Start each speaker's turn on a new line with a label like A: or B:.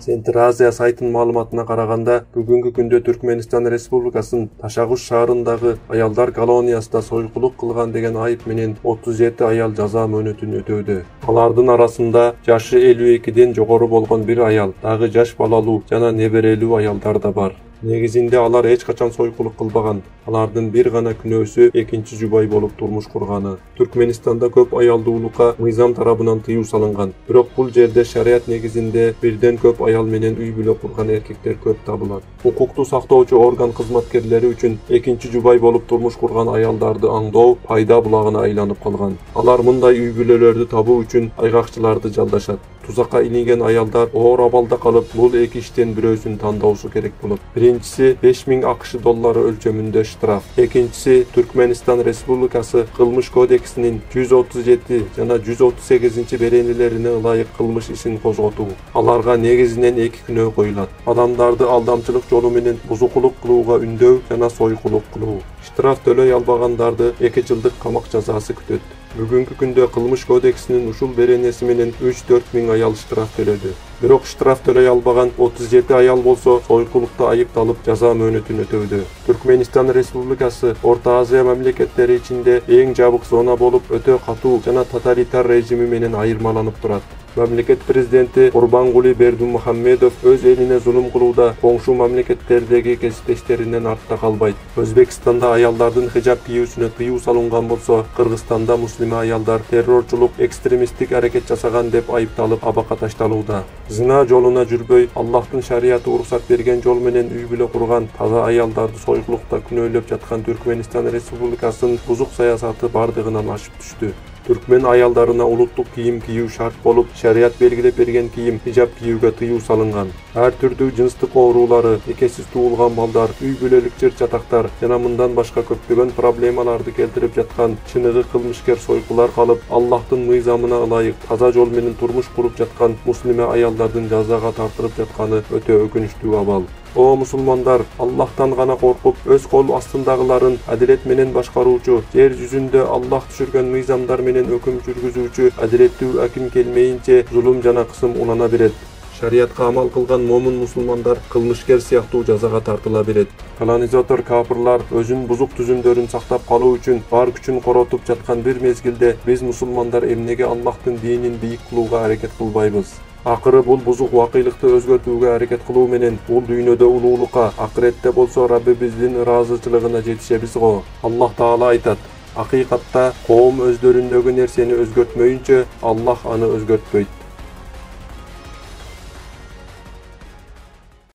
A: Центр Азия сайтынын маалыматына караганда, бүгүнкү күндө Түркменистан Республикасынын Ташагуш шаарындагы аялдар колониясында сойкулук кылган деген айып менен 37 аял жаза мөөнөтүн өтөөдө. Алардын арасында жашы 52ден жогору болгон бир аял, дагы жаш балалуу жана неберелүү аялдар да бар. Негизинде алар эч качан сойкулук кылбаган. Алардын бир гана күнөөсү экинчи жубай болуп турмуш курганы. Түркменистанда көп аялдуулукка мыйзам тарабынан тыюу салынган. Бирок бул жерде шарият негизинде бирден көп аял менен үй бүлө курган эркектер көп табылат. Укукту сактоочу орган кызматкерлери үчүн экинчи жубай болуп турмуш курган аялдарды аңдоо пайда булагына айланып калган. Алар мындай үй бүлөлөрдү табуу үчүн айгакчыларды жалдашат. Тузакка илинген аялдар оор абалда калып, бул эки иштен бирөөсүн тандоосу керек болот. Биринчиси 5000 АКШ доллары өлчөмүндө штраф. Экинчиси Түркменистан Республикасы Кылмыш кодексинин 137 жана 138 беренелерине ылайык кылмыш ишин козготуу. Аларга негизинен эки күнөө коюлат. Адамдарды алдамчылык жолу менен бузукулук кылууга үндөү жана сойкулук кылуу. Штраф төлөй албагандарды 2 жылдык камак жазасы күтөт. Бүгүнкү күндө Кылмыш кодексинин ушул беренеси менен 3-4 миң аял штраф төлөдү. Бирок штраф төлөй албаган 37 аял болсо сойкулукта айыпталып жаза мөөнөтүн өтөөдө. Түркменистан Республикасы Орто Азия мамлекеттери ичинде эң жабык зона болуп, өтө катуу жана тоталитар режими менен айырмаланып турат. Мамлекет президенти Курбангули Бердимухамедов өз элине зулум кылууда коңшу мамлекеттердеги кесиптештеринен артта калбайт. Өзбекстанда аялдардын хижаб кийүүсүнө тыюу салынган болсо, Кыргызстанда муслим аялдар террорчулук, экстремисттик аракет жасаган деп айыпталып абакка ташталууда. Зына жолуна жүрбөй, Аллахтын шарияты уруксат берген жол менен үй бүлө курган таза аялдарды сойкулукта күнөөлөп жаткан Түркменистан Республикасынын бузук саясаты бардыгынан ашып түштү. Түркмен аялдарына улуттук кийим кийүү шарт болуп, шарият белгилеп берген кийим хижаб кийүүгө тыюу салынган. Ар түрдүү жынстык оорулары, экесиз туулган балдар, үй бүлөлүк чыр-чатактар жана мындан башка көптөгөн проблемаларды келтирип жаткан чыныгы кылмышкер сойкулар калып, Аллахтын мыйзамына ылайык таза жол менен турмуш куруп жаткан муслиме аялдардын жазага тартылып жатканы өтө өкүнүчтүү абал. О мусулмандар, Аллахтан гана коркуп, өз кол астындагыларын адилет менен башкаруучу, жер жүзүндө Аллах түшүргөн мыйзамдар менен өкүм жүргүзүүчү адилеттүү аким келмейинче зулум жана кысым улана берет. Шариятка амал кылган момун мусулмандар кылмышкер сыяктуу жазага тартыла берет. Колонизатор капырлар өзүнүн бузук түзүмдөрүн сактап калуу үчүн бар күчүн коротуп жаткан бир мезгилде биз мусулмандар эмнеге Аллахтын динин бийик кылууга аракет кылбайбыз? Акыры бул бузук вакыйлыкты өзгөртүүгө аракет кылуу менен бул дүйнөдө улуулукка, акыретте болсо Раббибиздин ыраазычылыгына жетишебиз го. Аллах Таала айтат: акыйкатта коом өздөрүндөгү нерсени өзгөртмөйүнчө Аллах аны өзгөртпөйт.